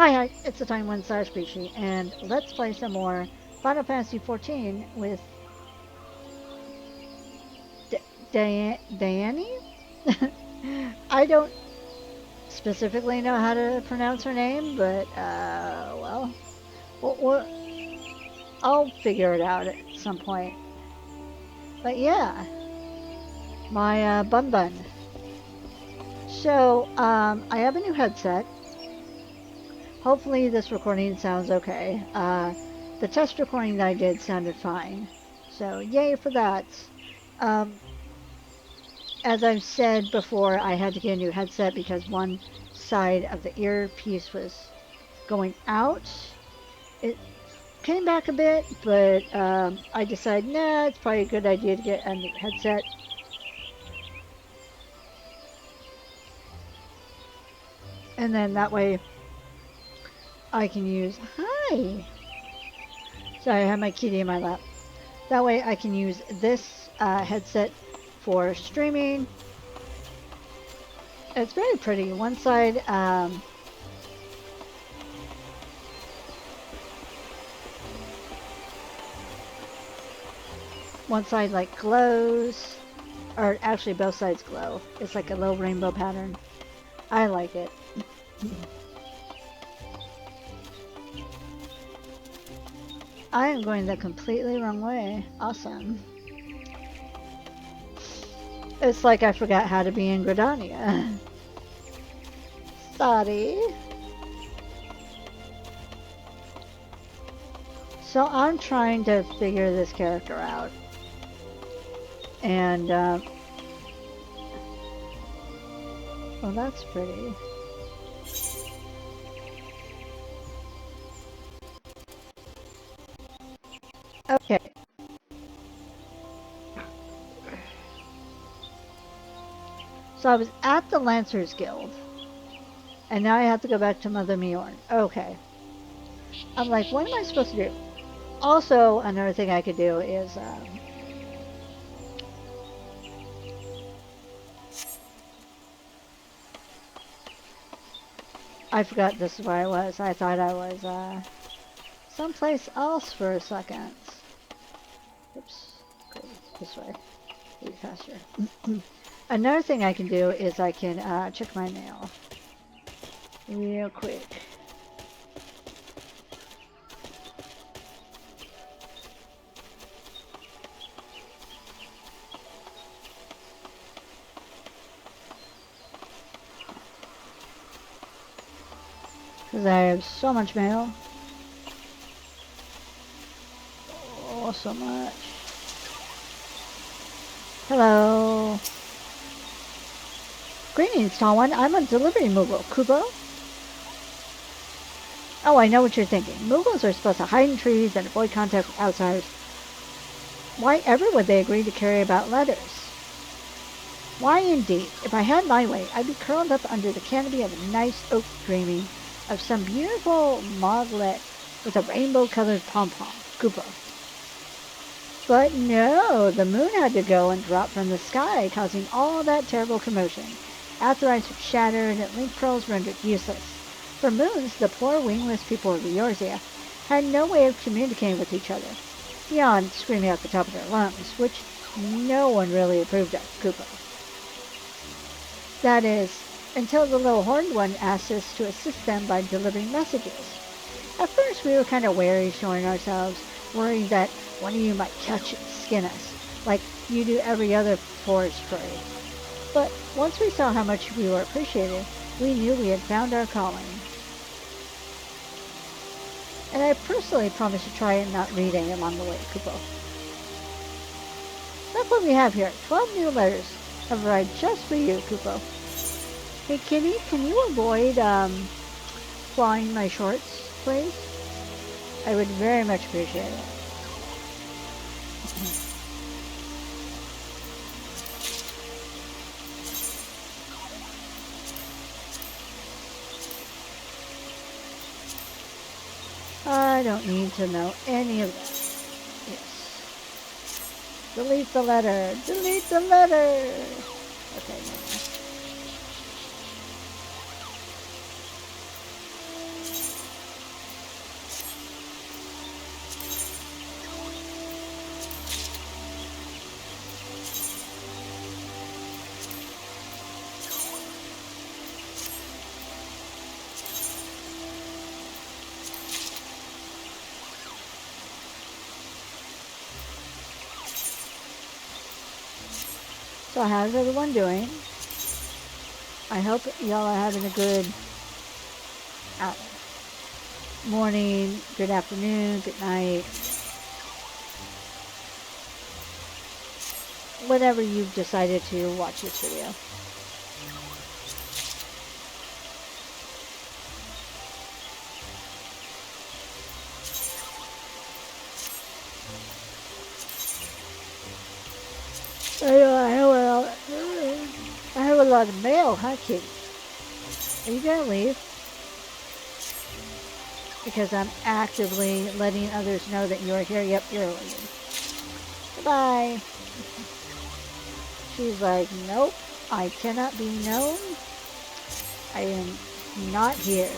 Hi, it's the time when slash Bishie, and let's play some more Final Fantasy XIV with Daenne? I don't specifically know how to pronounce her name, but, well, I'll figure it out at some point. But yeah, my bun bun. So, I have a new headset. Hopefully this recording sounds okay. The test recording that I did sounded fine. So, yay for that. Um, as I've said before, I had to get a new headset because one side of the earpiece was going out. It came back a bit, but I decided, nah, it's probably a good idea to get a new headset. And then that way I can use, hi! Sorry, I have my kitty in my lap. That way I can use this headset for streaming. It's very pretty. One side like glows, or actually both sides glow. It's like a little rainbow pattern. I like it. I am going the completely wrong way. Awesome. It's like I forgot how to be in Gridania. Sorry. So I'm trying to figure this character out. And, oh, that's pretty. Okay. So I was at the Lancers Guild. And now I have to go back to Mother Mjorn. Okay. I'm like, what am I supposed to do? Also, another thing I could do is, I forgot this is where I was. I thought I was, someplace else for a second. Oops. Go this way. Be faster. Another thing I can do is I can, check my mail. Real quick. Because I have so much mail. Oh, so much. Hello. Greetings, tall one. I'm a delivery Moogle. Kubo? Oh, I know what you're thinking. Moogles are supposed to hide in trees and avoid contact with outsiders. Why ever would they agree to carry about letters? Why indeed? If I had my way, I'd be curled up under the canopy of a nice oak dreaming of some beautiful moglet with a rainbow-colored pom-pom. Kupo. But no, the moon had to go and drop from the sky, causing all that terrible commotion. Aetherytes were shattered and link pearls rendered useless. For moons, the poor wingless people of Eorzea had no way of communicating with each other, beyond screaming at the top of their lungs, which no one really approved of, Kupo. That is, until the little horned one asked us to assist them by delivering messages. At first we were kind of wary showing ourselves, worrying that one of you might catch and skin us, like you do every other forest prey. But once we saw how much we were appreciated, we knew we had found our calling. And I personally promised to try and not read any along the way, Kupo. That's what we have here. 12 new letters have arrived just for you, Kupo. Hey, Kitty, can you avoid, flying my shorts, please? I would very much appreciate it. I don't need to know any of that. Yes. Delete the letter. Delete the letter. Okay, no. So how's everyone doing? I hope y'all are having a good morning, good afternoon, good night. Whenever you've decided to watch this video. I have a lot of mail, huh, Kitty? Are you gonna leave? Because I'm actively letting others know that you're here. Yep, you're leaving. Goodbye. She's like, nope, I cannot be known. I am not here.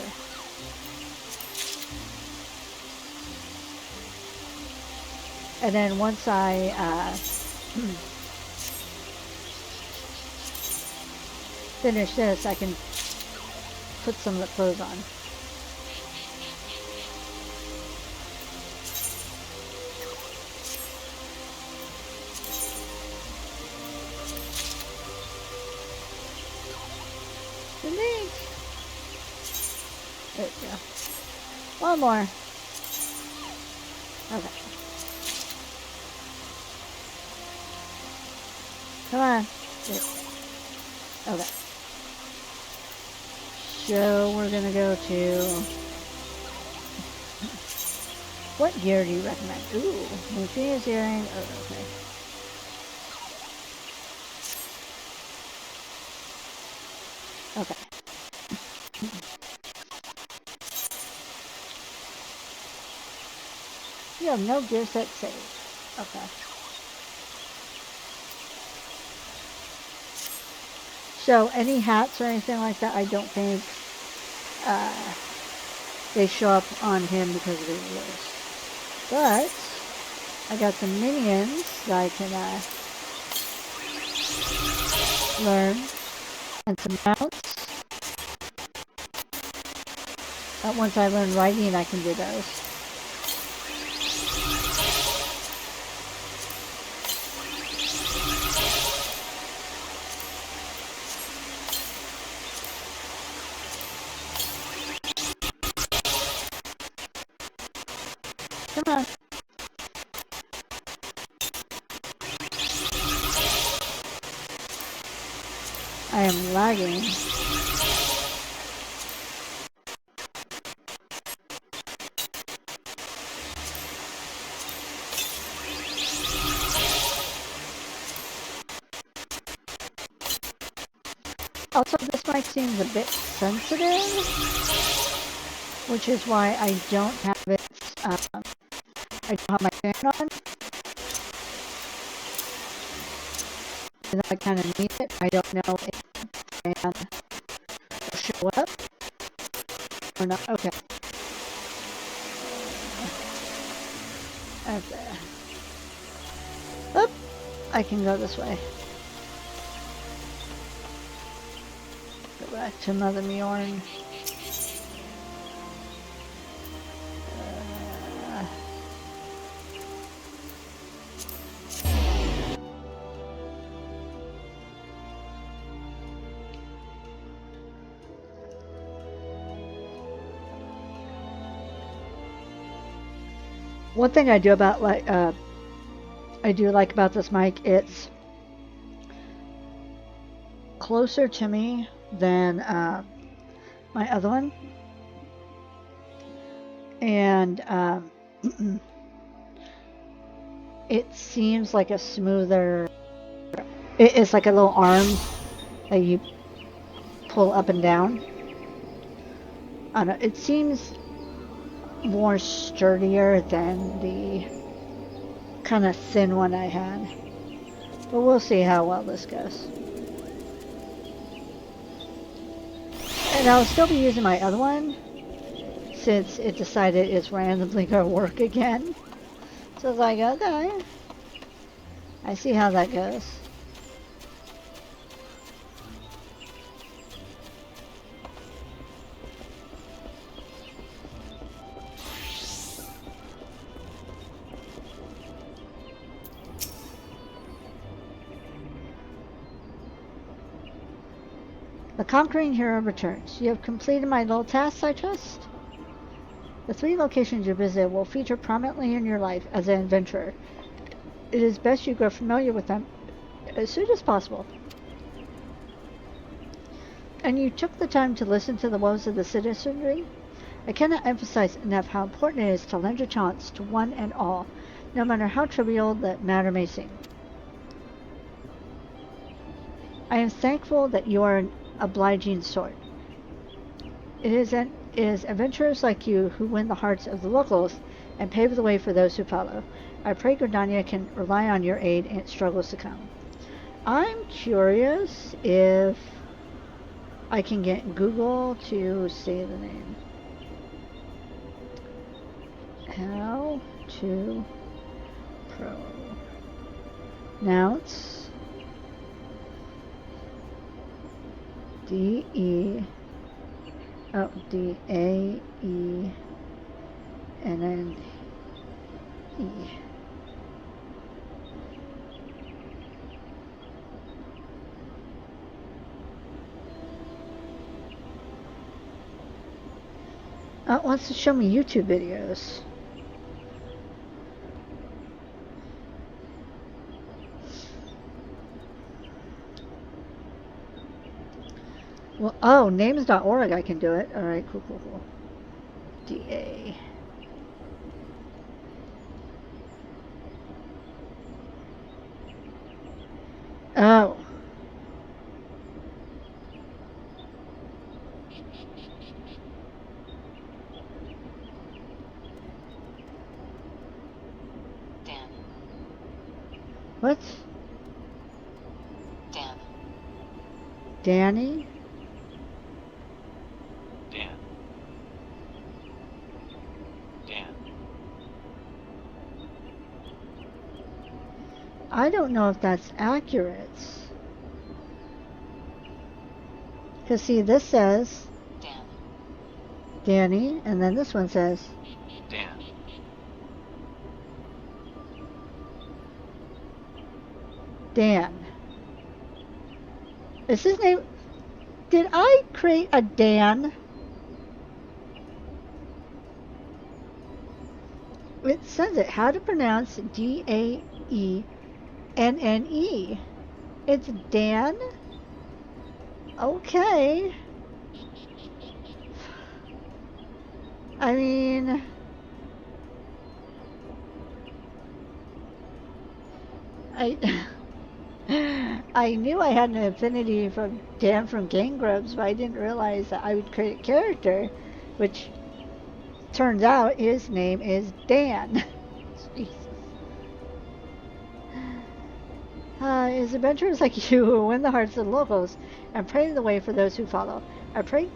And then once I finish this, I can put some lip clothes on. Neat. There we go. One more. Okay. Come on. Okay. So we're gonna go to. What gear do you recommend? Ooh, Mufina's earring. Oh, okay. Okay. You have no gear set saved. Okay. So any hats or anything like that, I don't think they show up on him because of his list. But I got some minions that I can learn, and some mounts. Once I learn riding, I can do those. Come on. I am lagging. Also, this mic seems a bit sensitive, which is why I don't have it, I don't have my fan on. And I kind of need it. I don't know if the fan will show up or not. Okay. Okay. Oop! I can go this way. Go back to Mother Mjorn. One thing I do about I do like about this mic, it's closer to me than my other one, and it seems like a smoother. It's like a little arm that you pull up and down. I don't know. It seems more sturdier than the kind of thin one I had. But we'll see how well this goes. And I'll still be using my other one since it decided it's randomly going to work again. So it's like, okay. I see how that goes. A conquering hero returns. You have completed my little tasks, I trust? The 3 locations you visit will feature prominently in your life as an adventurer. It is best you grow familiar with them as soon as possible. And you took the time to listen to the woes of the citizenry? I cannot emphasize enough how important it is to lend your talents to one and all, no matter how trivial the matter may seem. I am thankful that you are an obliging sort. It is adventurers like you who win the hearts of the locals and pave the way for those who follow. I pray Gridania can rely on your aid in its struggles to come. I'm curious if I can get Google to say the name. How to pronounce D-A-E and then E. It wants to show me YouTube videos. Well, oh, names.org, I can do it. All right, cool. D-A. Oh. Dan. What? Dan. Danny? Dan. Dan. I don't know if that's accurate. Because see, this says Dan. Danny, and then this one says Dan. Dan. Is his name? Did I create a Dan? It says it. How to pronounce D-A-E-N-N-E. It's Dan? Okay. I mean, I knew I had an affinity for Dan from Game Grumps, but I didn't realize that I would create a character, which turns out his name is Dan. Jesus. It's adventurers like you who win the hearts of the locals and pave the way for those who follow. I pray.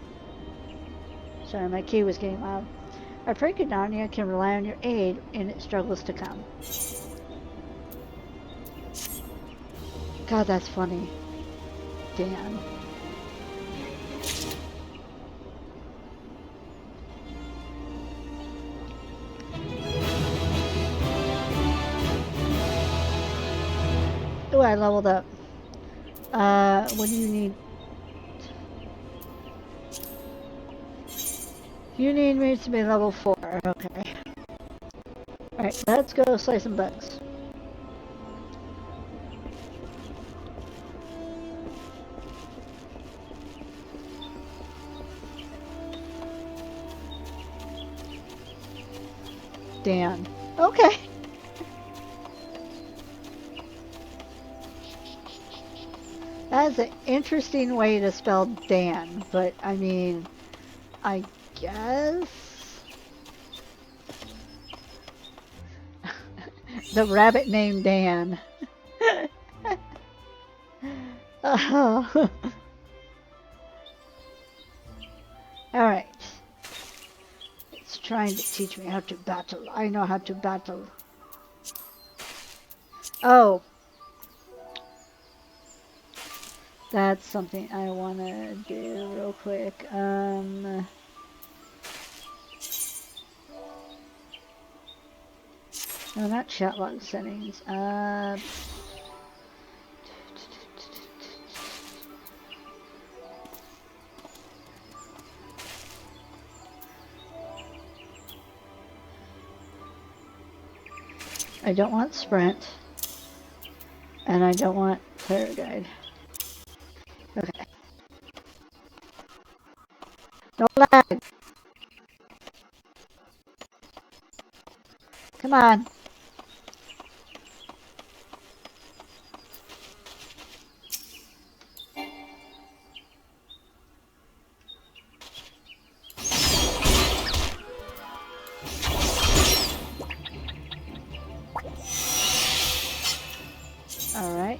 Sorry, my key was getting loud. I pray Gridania can rely on your aid in its struggles to come. God, that's funny. Dan. Oh, I leveled up. What do you need? You need me to be level 4. Okay. Alright, let's go slay some bugs. Dan. Okay. That's an interesting way to spell Dan, but I mean, I guess the rabbit named Dan. Oh. Alright. It's trying to teach me how to battle. I know how to battle. Oh. That's something I want to do real quick. No, not chat log settings. I don't want sprint. And I don't want player guide. Okay. No lag. Come on. All right.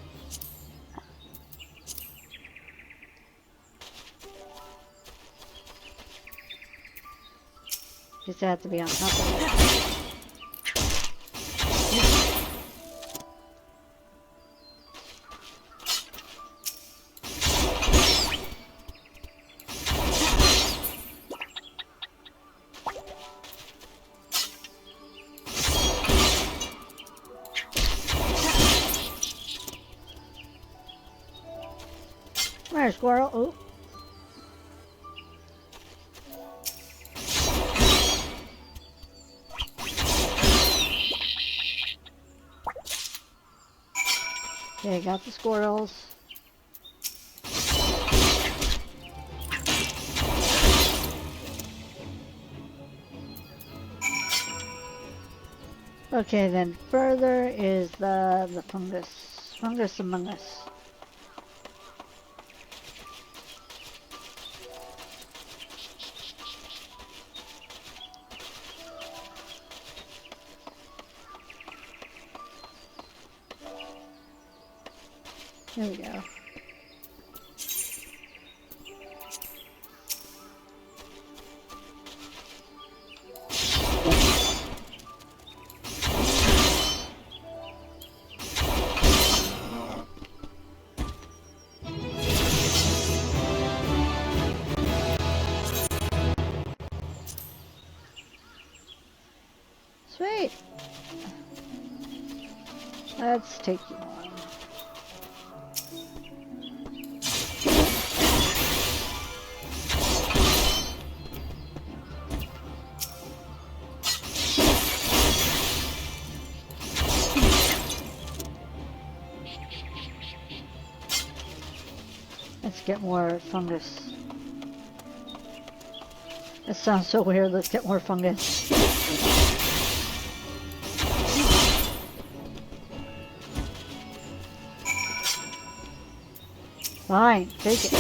Just have to be on top of it. Come here, squirrel. Ooh. Okay, got the squirrels. Okay, then further is the fungus. Fungus among us. There we go. Sweet. Let's take you on. Let's get more fungus. That sounds so weird. Let's get more fungus. Fine, take it.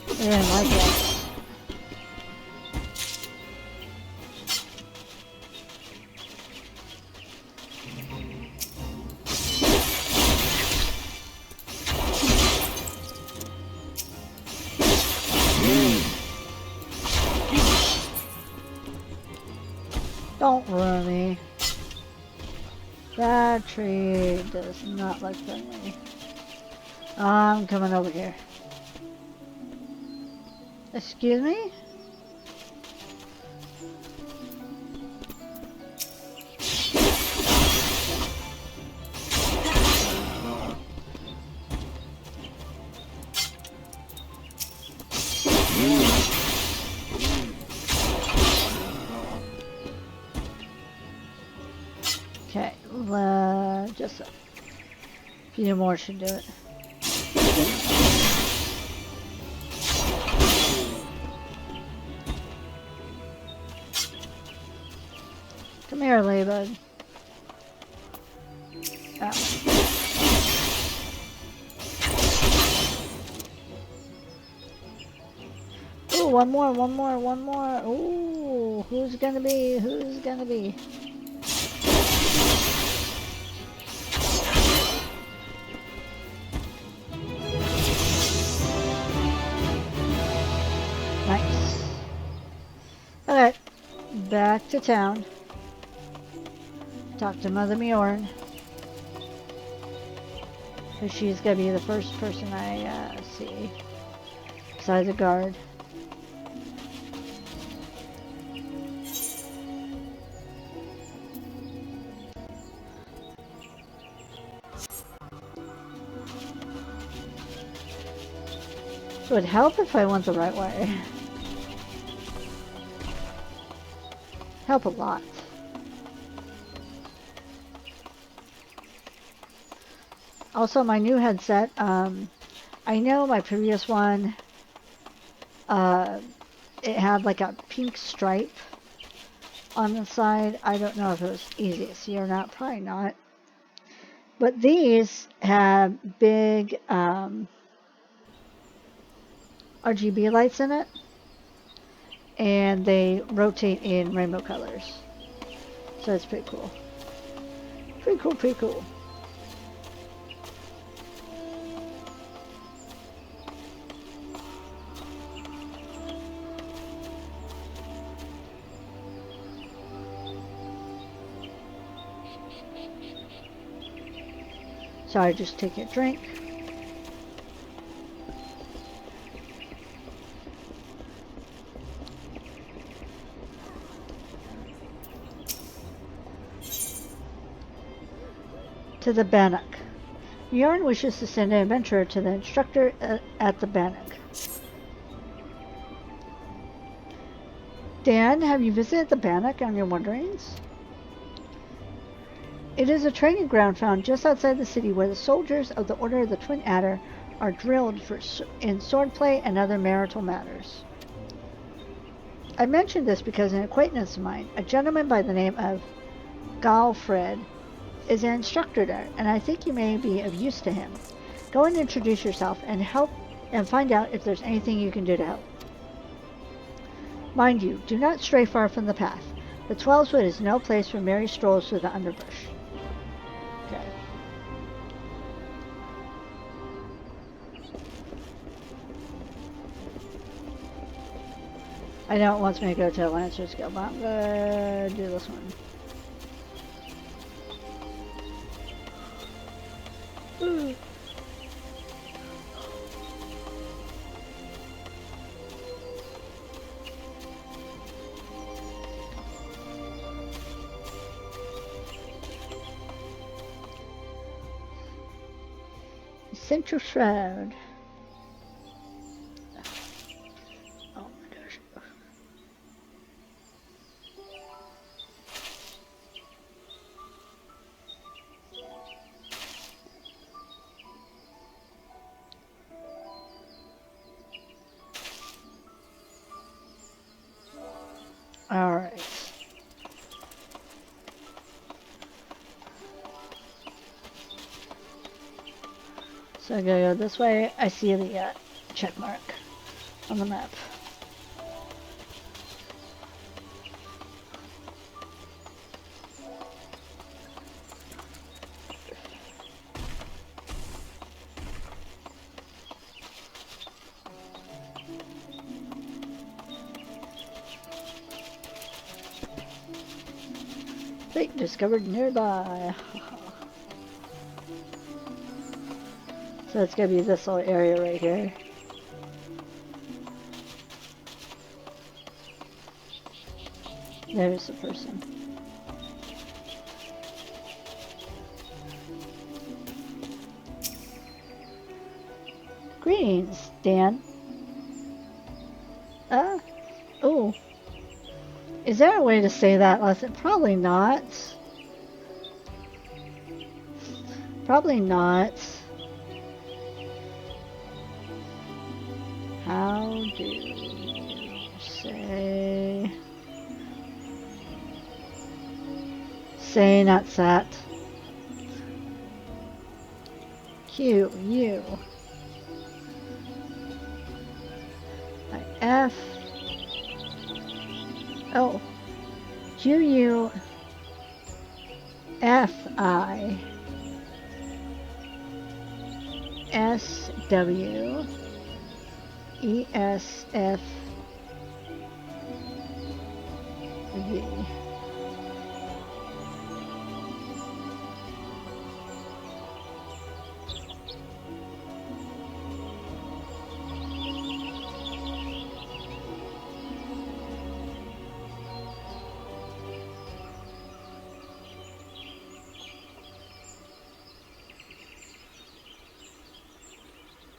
I didn't like it. Don't ruin me. That tree does not look friendly. I'm coming over here. Excuse me? Okay, just a few more should do it. Come here, Ladybug. Ooh, one more. Ooh, who's gonna be? Nice. Okay, back to town. Talk to Mother Mjorn. Because she's gonna be the first person I see. Besides the guard. would help if I went the right way. Help a lot. Also, my new headset, I know my previous one, it had like a pink stripe on the side. I don't know if it was easy to see or not, probably not. But these have big RGB lights in it, and they rotate in rainbow colors. So it's pretty cool. Pretty cool, pretty cool. Sorry, just take a drink. To the Bannock. Yarn wishes to send an adventurer to the instructor at the Bannock. Dan, have you visited the Bannock on your wanderings? It is a training ground found just outside the city where the soldiers of the Order of the Twin Adder are drilled in swordplay and other marital matters. I mention this because an acquaintance of mine, a gentleman by the name of Galfred, is an instructor there, and I think you may be of use to him. Go and introduce yourself and find out if there's anything you can do to help. Mind you, do not stray far from the path. The 12's is no place for merry strolls through the underbrush. Okay. I know it wants me to go to Lancer's Guild, but I'm gonna do this one. Ooh. Central Shroud. Oh my gosh. All right. So I gotta go this way. I see the check mark on the map. Fate discovered nearby. So it's gonna be this little area right here. There's the person. Greetings, Dan. Oh. Is there a way to say that lesson? Probably not. Probably not. How do you say... Say, not sat. Q, U. F. Oh. Q, U. F, I. S, W. E, S, F, V.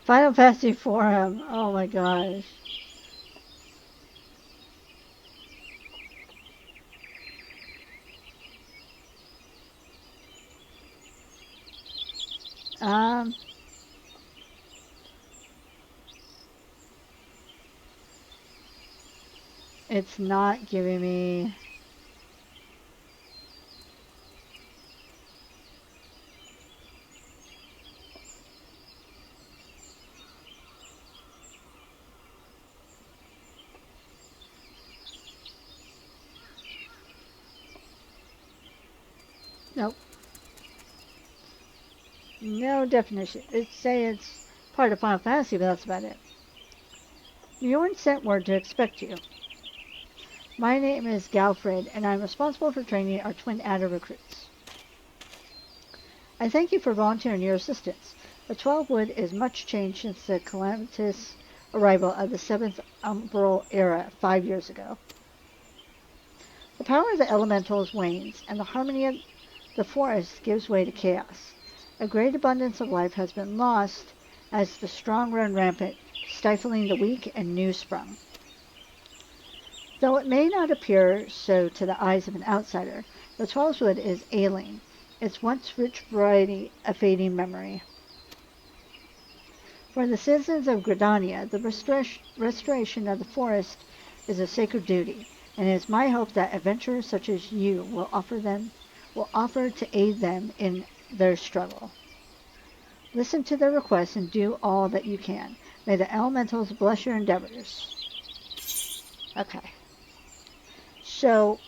Final Fantasy forum. Oh my gosh. Um, it's not giving me. Nope. No definition. It say it's part of Final Fantasy, but that's about it. Bjorn sent word to expect you. My name is Galfred, and I'm responsible for training our Twin Adder recruits. I thank you for volunteering your assistance. The 12 Wood is much changed since the calamitous arrival of the 7th Umbral era 5 years ago. The power of the elementals wanes, and the harmony of the forest gives way to chaos. A great abundance of life has been lost as the strong run rampant, stifling the weak and new sprung. Though it may not appear so to the eyes of an outsider, the Twelvewood is ailing, its once rich variety a fading memory. For the citizens of Gridania, the restoration of the forest is a sacred duty, and it is my hope that adventurers such as you will offer to aid them in their struggle. Listen to their requests and do all that you can. May the elementals bless your endeavors. Okay. So,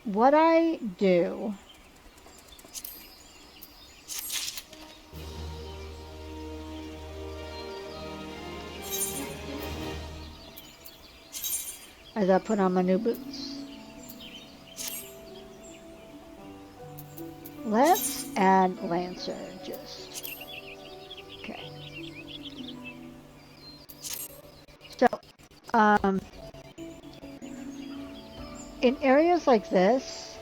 what I do is I put on my new boots. Let's add Lancer, just. Okay. So, in areas like this,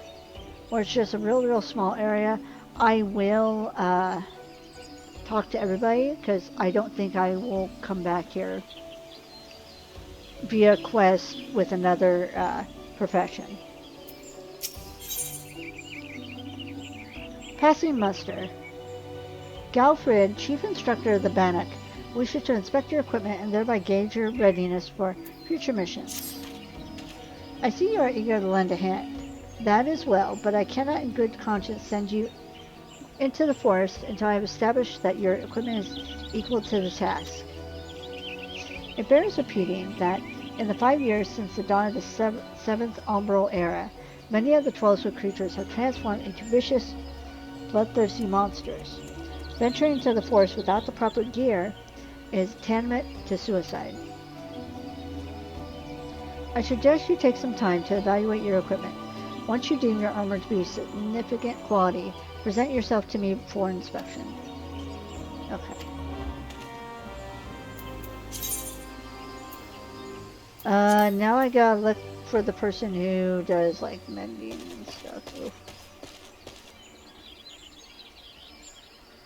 where it's just a real small area, I will talk to everybody, because I don't think I will come back here via quest with another profession. Passing muster. Galfred, Chief Instructor of the Bannock, wishes to inspect your equipment and thereby gauge your readiness for future missions. I see you are eager to lend a hand. That is well, but I cannot in good conscience send you into the forest until I have established that your equipment is equal to the task. It bears repeating that in the 5 years since the dawn of the 7th Umbral era, many of the 12 creatures have transformed into vicious, bloodthirsty monsters. Venturing into the forest without the proper gear is tantamount to suicide. I suggest you take some time to evaluate your equipment. Once you deem your armor to be of significant quality, present yourself to me for inspection. Okay. Now I gotta look for the person who does like mending and stuff. Oof.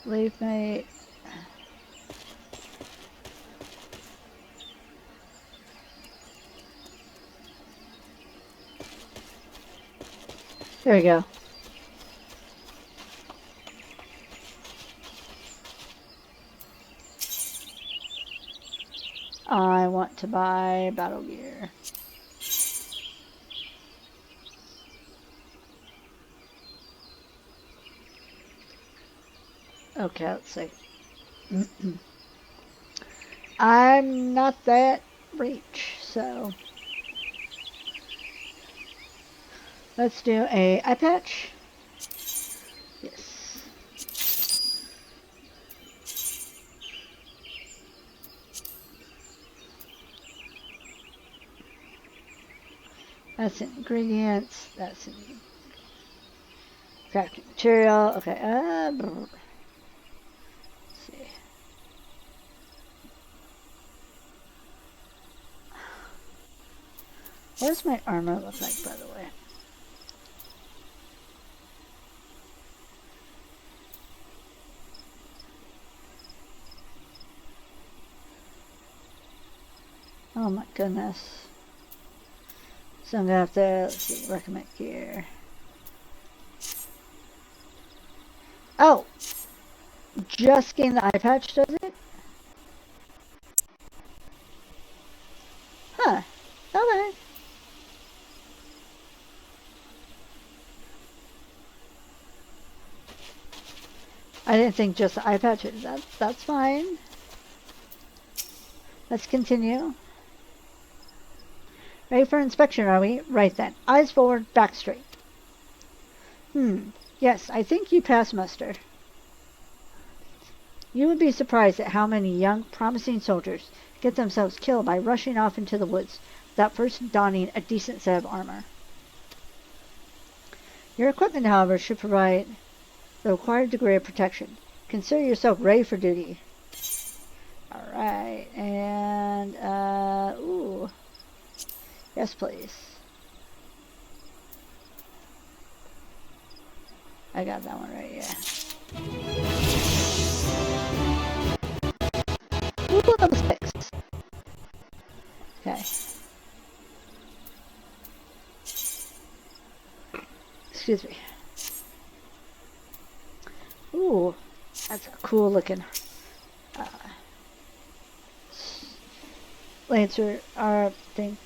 Leave mate. There we go. I want to buy battle gear. Okay, let's see. I'm not that rich, so let's do a eye patch. Yes. That's ingredients. That's in crafting material. Okay. Let's see. What does my armor look like, by the way? Oh my goodness. So I'm gonna have to, let's see, recommend gear. Oh! Just getting the eye patch, does it? Huh. Okay. I didn't think just the eye patch. That's fine. Let's continue. Ready for inspection, are we? Right then. Eyes forward, back straight. Yes, I think you passed muster. You would be surprised at how many young, promising soldiers get themselves killed by rushing off into the woods without first donning a decent set of armor. Your equipment, however, should provide the required degree of protection. Consider yourself ready for duty. Alright, and, ooh. Yes, please. I got that one right, yeah. Ooh, level 6. Okay. Excuse me. Ooh, that's a cool looking Lancer thing.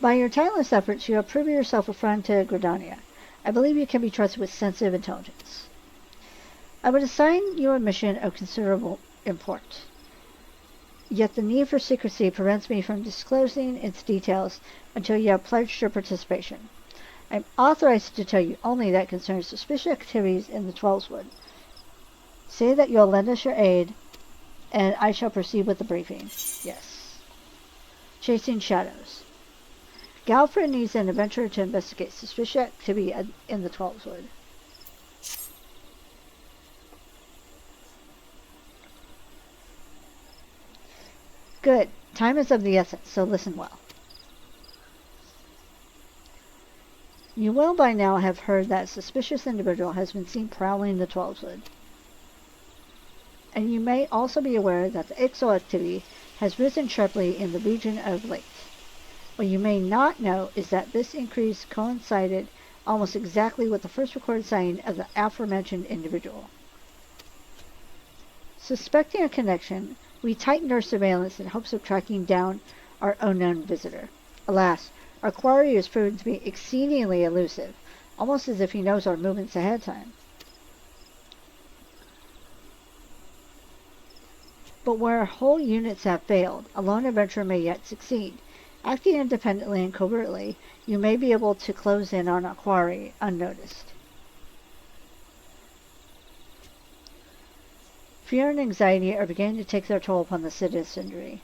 By your tireless efforts, you have proven yourself a friend to Gridania. I believe you can be trusted with sensitive intelligence. I would assign you a mission of considerable import. Yet the need for secrecy prevents me from disclosing its details until you have pledged your participation. I am authorized to tell you only that concerns suspicious activities in the Twelveswood. Say that you'll lend us your aid, and I shall proceed with the briefing. Yes. Chasing shadows. Galfred needs an adventurer to investigate suspicious activity in the Twelveswood. Good. Time is of the essence, so listen well. You will by now have heard that a suspicious individual has been seen prowling the Twelveswood. And you may also be aware that the Ixal activity has risen sharply in the region of late. What you may not know is that this increase coincided almost exactly with the first recorded sighting of the aforementioned individual. Suspecting a connection, we tightened our surveillance in hopes of tracking down our unknown visitor. Alas, our quarry has proven to be exceedingly elusive, almost as if he knows our movements ahead of time. But where whole units have failed, a lone adventurer may yet succeed. Acting independently and covertly, you may be able to close in on a quarry unnoticed. Fear and anxiety are beginning to take their toll upon the citizenry.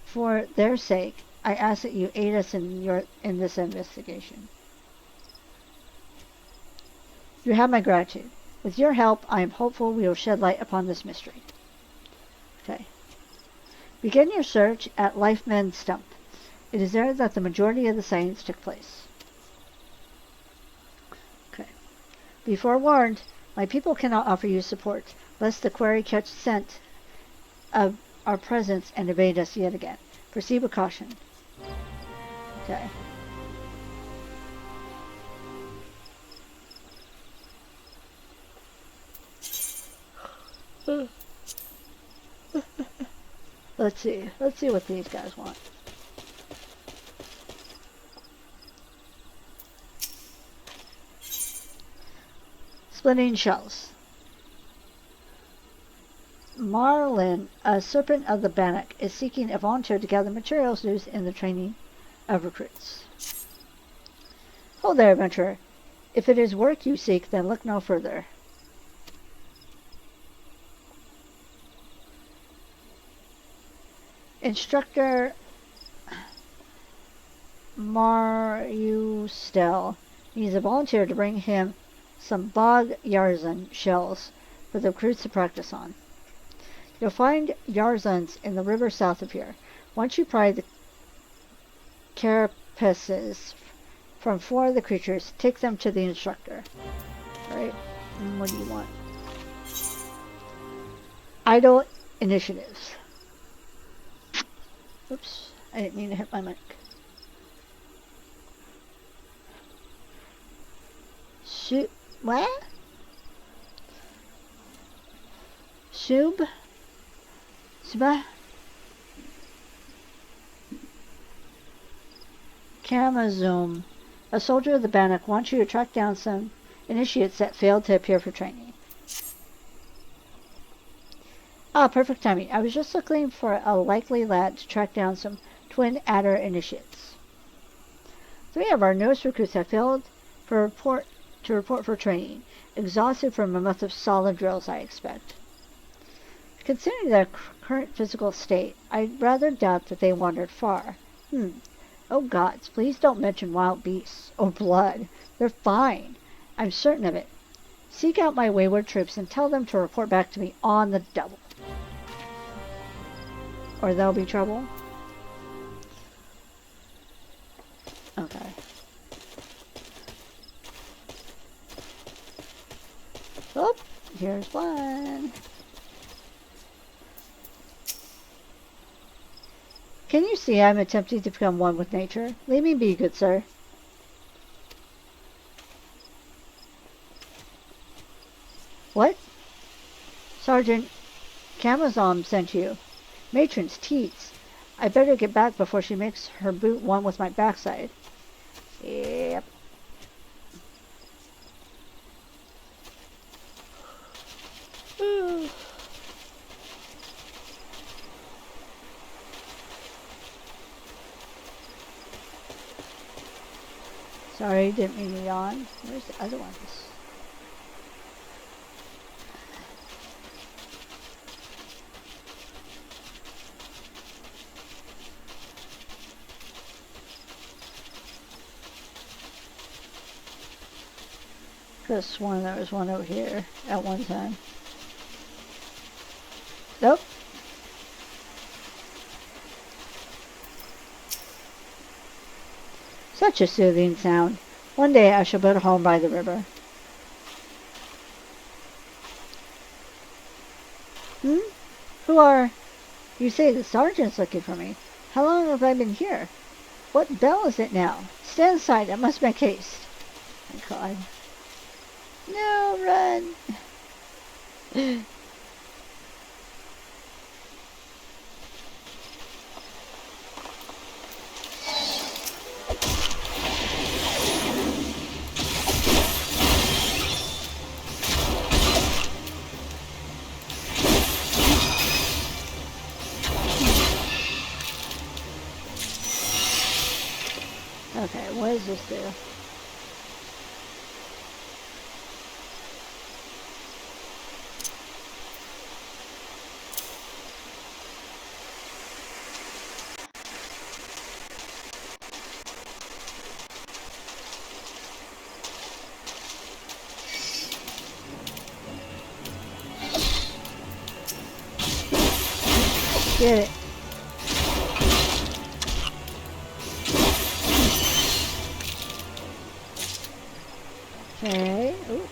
For their sake, I ask that you aid us in this investigation. You have my gratitude. With your help, I am hopeful we will shed light upon this mystery. Okay. Begin your search at Lifemen Stump. It is there that the majority of the sightings took place. Okay. Be forewarned, my people cannot offer you support, lest the quarry catch scent of our presence and evade us yet again. Proceed with caution. Okay. Let's see what these guys want. Splitting shells. Marlin, a serpent of the Bannock, is seeking a volunteer to gather materials used in the training of recruits. Hold there, adventurer. If it is work you seek, then look no further. Instructor Marustel needs a volunteer to bring him some bog yarzan shells for the recruits to practice on. You'll find yarzans in the river south of here. Once you pry the carapaces from 4 of the creatures, take them to the instructor. Alright, and what do you want? Idle initiatives. Oops, I didn't mean to hit my mic. Shoot, what? Shub? Suba? Kamazoom. A soldier of the Bannock wants you to track down some initiates that failed to appear for training. Ah, perfect timing. I was just looking for a likely lad to track down some twin adder initiates. 3 of our newest recruits have failed to report for training, exhausted from a month of solid drills, I expect. Considering their current physical state, I'd rather doubt that they wandered far. Oh gods, please don't mention wild beasts or blood. They're fine. I'm certain of it. Seek out my wayward troops and tell them to report back to me on the double. Or there'll be trouble. Okay. Oh, here's one. Can you see I'm attempting to become one with nature? Leave me be, good sir. What? Sergeant Camazon sent you. Matron's teats. I better get back before she makes her boot one with my backside. Yep. Ooh. Sorry, didn't mean to yawn. Where's the other ones? Could have sworn there was one over here at one time. Nope. Such a soothing sound. One day I shall build a home by the river. Who are... You say the sergeant's looking for me. How long have I been here? What bell is it now? Stand aside, I must make haste. Oh God. No, run. Okay, what does this do? Get it. Okay. Ooh.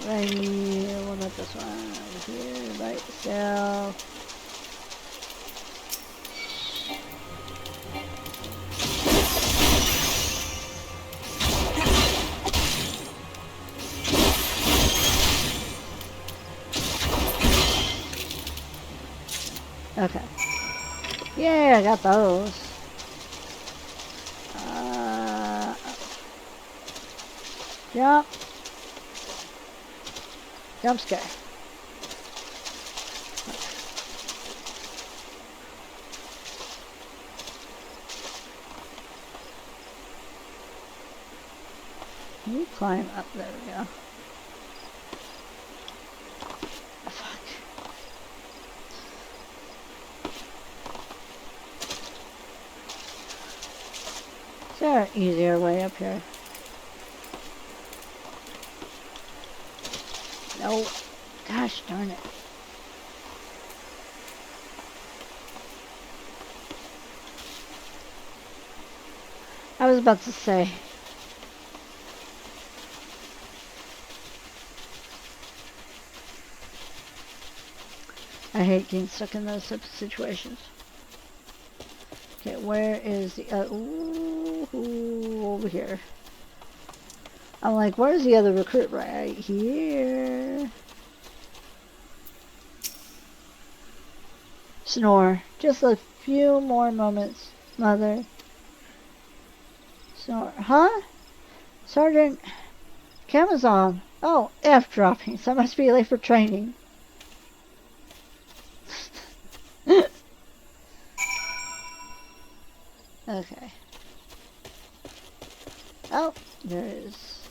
Alrighty, we'll let this one over here by itself. Okay. Yeah, I got those. Jump. Jump scare. Can you climb up? There we go. Fuck. Is there an easier way up here? No. Gosh darn it. I was about to say. I hate getting stuck in those types of situations. Okay, where is the ooh, over here. I'm like, where's the other recruit? Right here. Snore. Just a few more moments, Mother. Snore. Huh? Sergeant Camazon. Oh, F droppings. I must be late for training. Okay. Oh, there it is.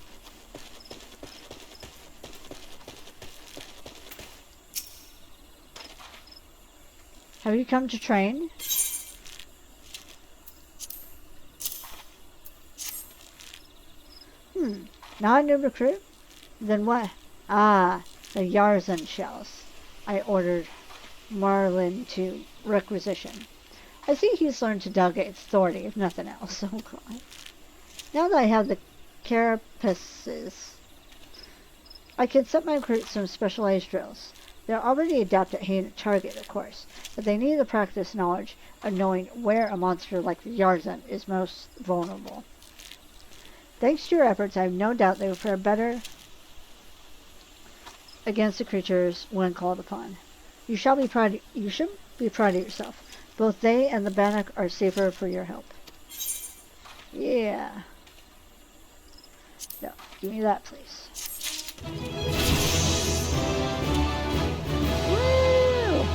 Have you come to train? Not a new recruit? Then what? Ah, the Yarzan shells. I ordered Marlin to requisition. I see he's learned to delegate authority, if nothing else. Oh, God. Now that I have the carapaces, I can set my recruits some specialized drills. They're already adept at hitting a target, of course, but they need the practice knowledge of knowing where a monster like the Yarzan is most vulnerable. Thanks to your efforts, I have no doubt they will fare better against the creatures when called upon. You should be proud of yourself. Both they and the Bannock are safer for your help. Yeah. No, give me that, please. Woo!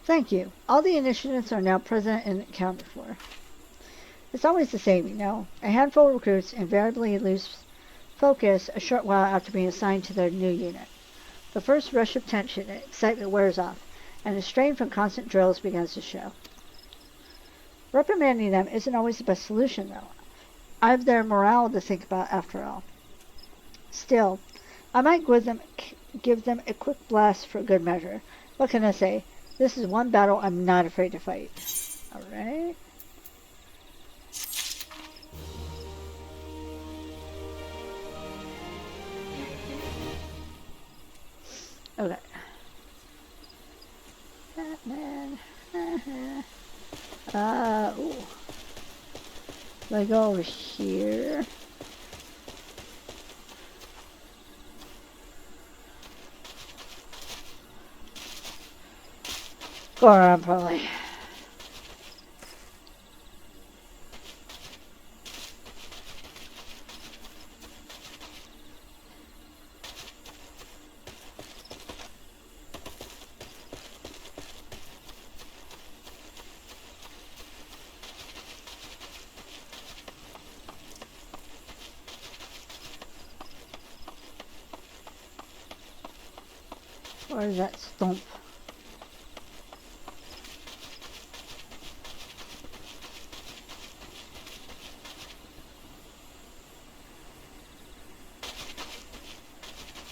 Thank you. All the initiatives are now present and accounted for. It's always the same, you know. A handful of recruits invariably lose focus a short while after being assigned to their new unit. The first rush of tension and excitement wears off, and the strain from constant drills begins to show. Reprimanding them isn't always the best solution, though. I have their morale to think about after all. Still, I might give them a quick blast for good measure. What can I say? This is one battle I'm not afraid to fight. Alright. Okay. Batman. Ooh. Do I go over here? Go around, probably. Where's that stump?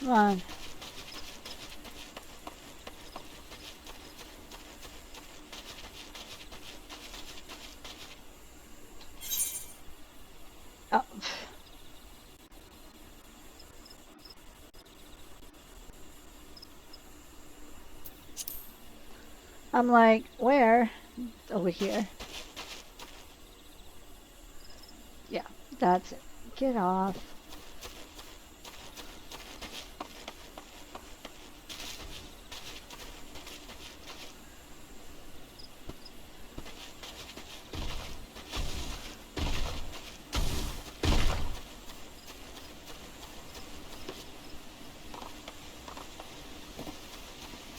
Come on. Oh. I'm like, where? Over here. Yeah, that's it. Get off.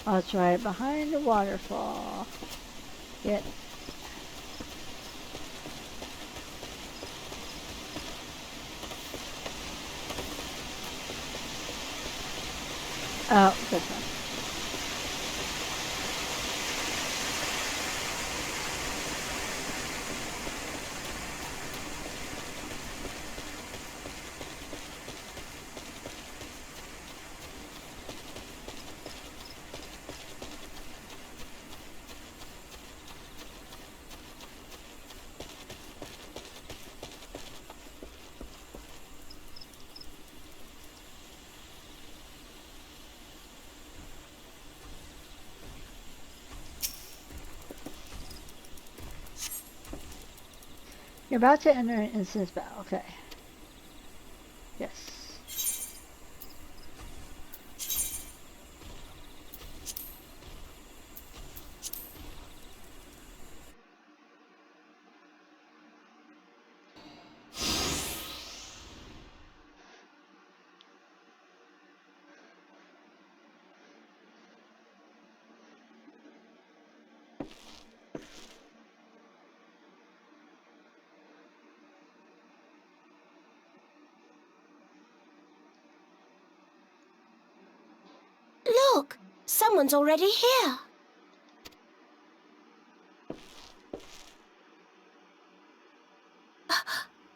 Oh, it's right behind the waterfall. Get. Oh, this one. You're about to enter an instance battle. Okay. Yes. Look! Someone's already here.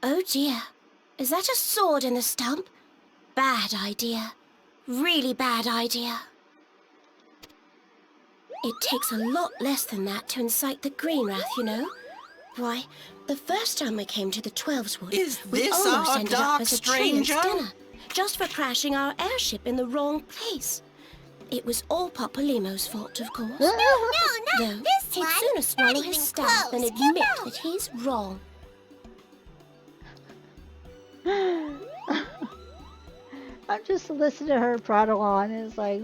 Oh dear. Is that a sword in the stump? Bad idea. Really bad idea. It takes a lot less than that to incite the green wrath, you know. Why, the first time we came to the 12's Wood, we almost ended up as a train's dinner, just for crashing our airship in the wrong place. It was all Papa Limo's fault, of course. No, Though not this he'd one. sooner swallow Not his even staff than close. admit Come on. that he's wrong. I'm just listening to her prattle on, and it's like,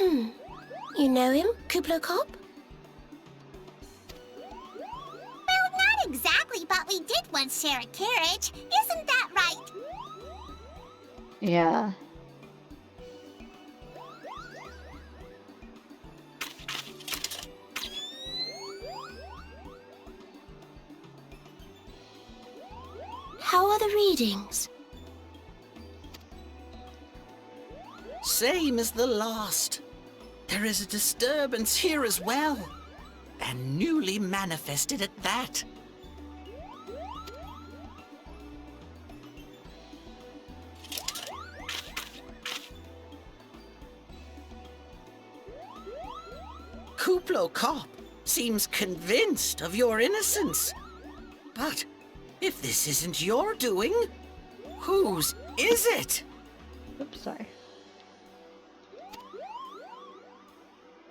You know him, Kuplo Cop? Well, not exactly, but we did once share a carriage. Isn't that right? yeah. How are the readings? Same as the last. There is a disturbance here as well. And newly manifested at that. Kuplo Cop seems convinced of your innocence. But if this isn't your doing, whose is it? Oops, sorry.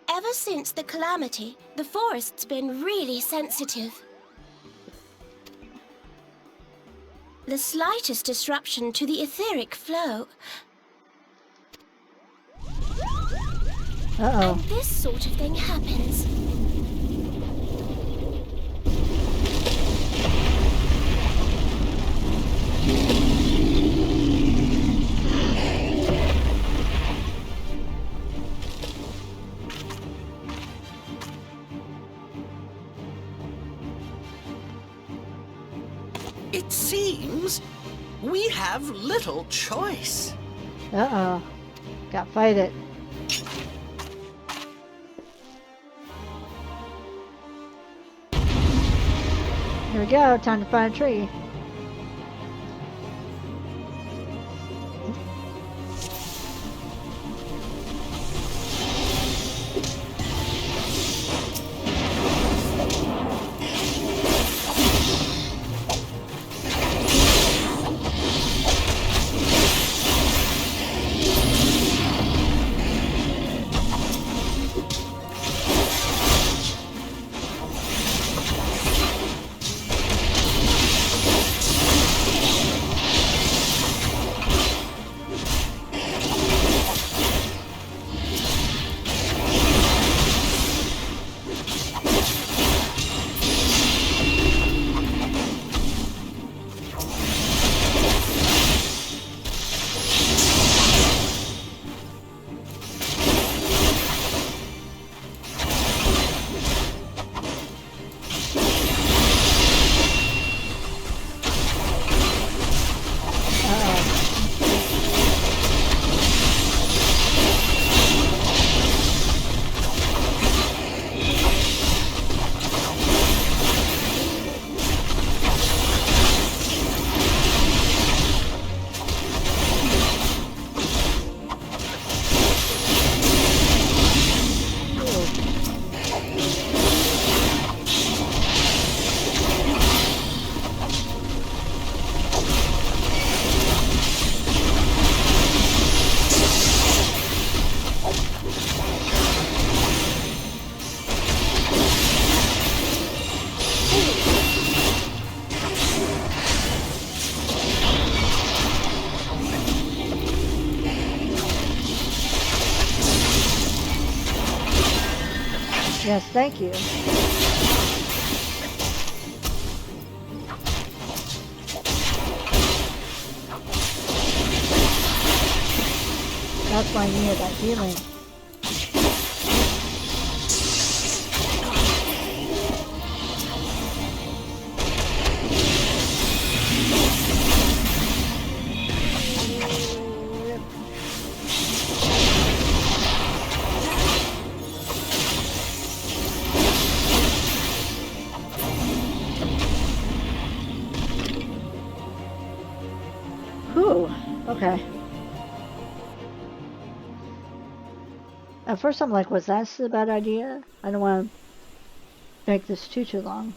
Ever since the calamity, the forest's been really sensitive. The slightest disruption to the etheric flow, Uh-oh. and this sort of thing happens. It seems we have little choice. Uh-oh. Got fight it. Here we go. Time to find a tree. Yes, thank you. That's why I needed that healing. Whew. Okay. At first I'm like, was that a bad idea? I don't want to make this too long.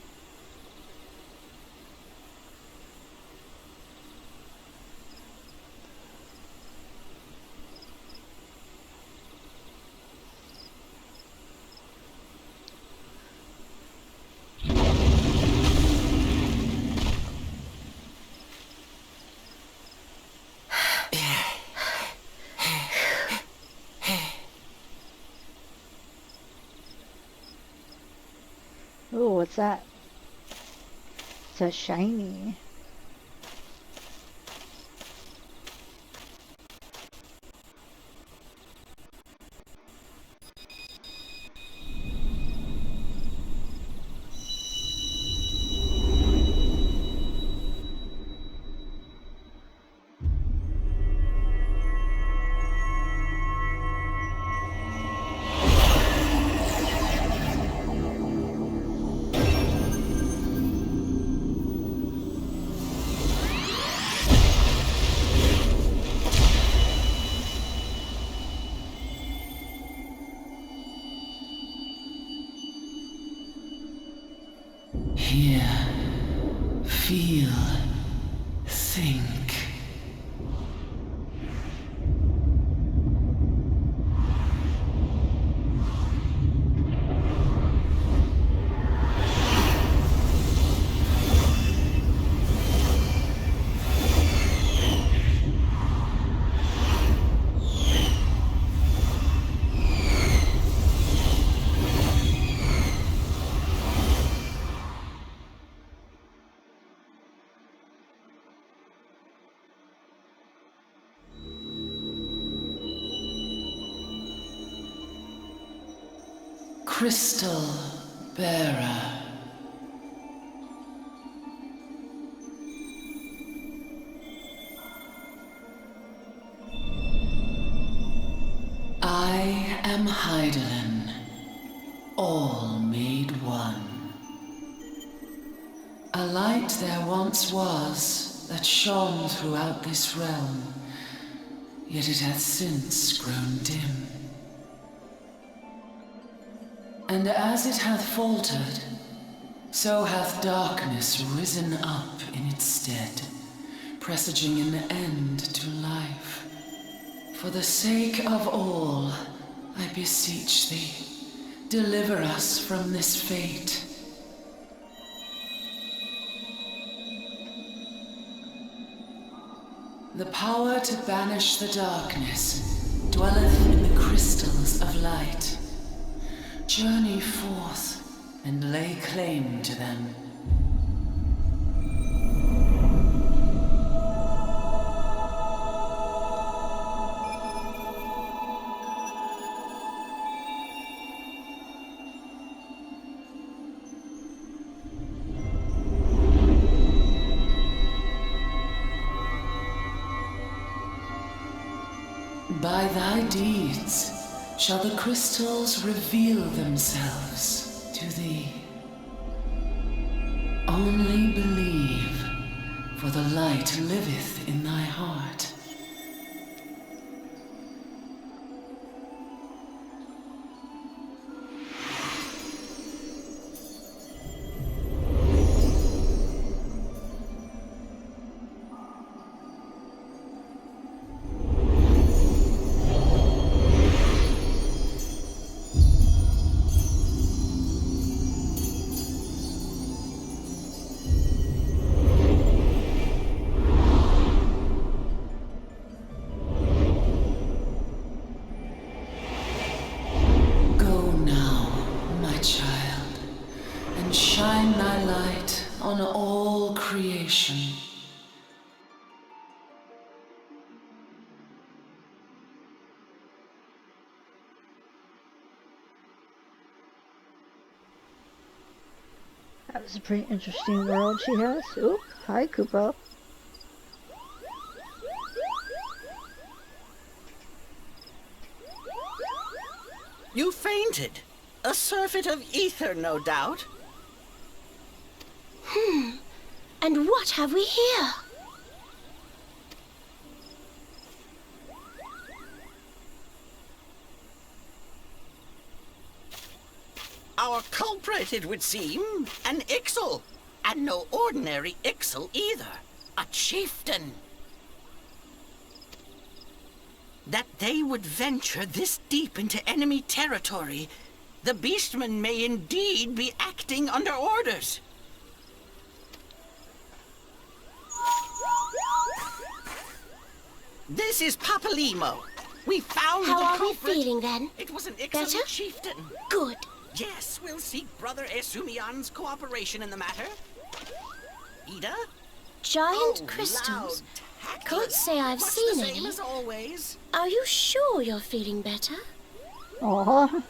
Ooh, what's that? It's a shiny. Hear, feel, think. Crystal Bearer. I am Hydaelyn, all made one. A light there once was that shone throughout this realm, yet it hath since grown dim. And as it hath faltered, so hath darkness risen up in its stead, presaging an end to life. For the sake of all, I beseech thee, deliver us from this fate. The power to banish the darkness dwelleth in the crystals of light. Journey forth and lay claim to them. By thy deeds shall the crystals reveal themselves to thee. Only believe, for the light liveth in thy heart. and shine thy light on all creation. That was a pretty interesting world she has. Oop, hi Koopa. You fainted. A surfeit of ether, no doubt. And what have we here? Our culprit, it would seem, an Ixal. And no ordinary Ixal either. A chieftain. That they would venture this deep into enemy territory, the beastmen may indeed be acting under orders. This is Papalimo. We found the How are we culprit. feeling then? It was an Ixal Better? chieftain. Good. Yes, we'll seek Brother Esumian's cooperation in the matter. Ida? Giant Oh, crystals. loud, Can't say I've Much seen the same any. as always. Are you sure you're feeling better? Aw.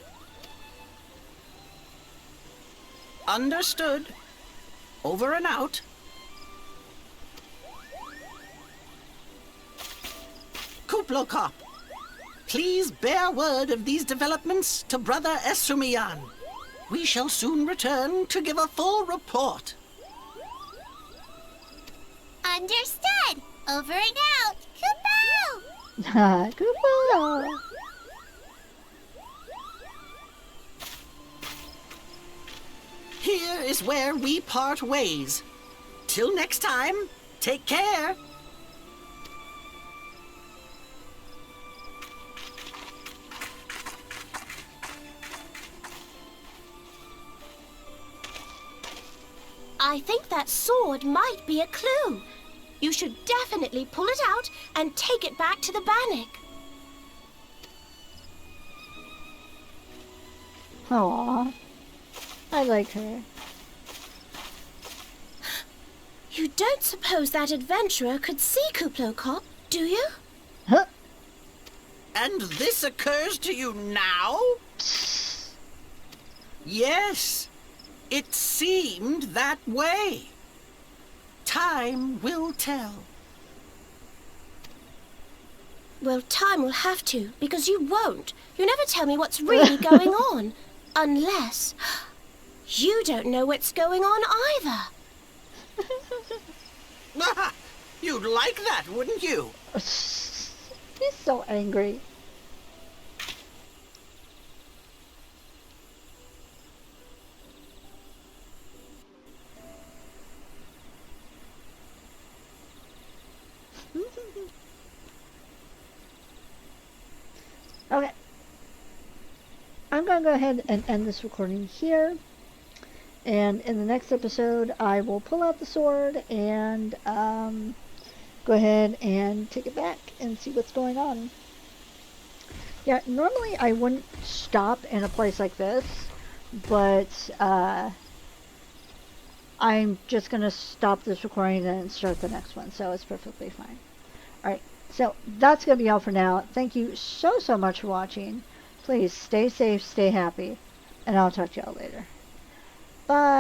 Understood. Over and out. Kuplokop, please bear word of these developments to Brother Esumian. We shall soon return to give a full report. Understood. Over and out. Kupo! Ha, Koopa. Here is where we part ways. Till next time, take care. I think that sword might be a clue. You should definitely pull it out and take it back to the Bannock. Aw. I like her. You don't suppose that adventurer could see Kuplokop, do you? Huh. And this occurs to you now? Yes, it seemed that way. Time will tell. Well, time will have to, because you won't. You never tell me what's really going on. Unless you don't know what's going on either. You'd like that, wouldn't you? He's so angry. Okay. I'm going to go ahead and end this recording here. And in the next episode, I will pull out the sword and go ahead and take it back and see what's going on. Yeah, normally I wouldn't stop in a place like this, but I'm just going to stop this recording and start the next one, so it's perfectly fine. Alright, so that's going to be all for now. Thank you so much for watching. Please stay safe, stay happy, and I'll talk to y'all later. Bye!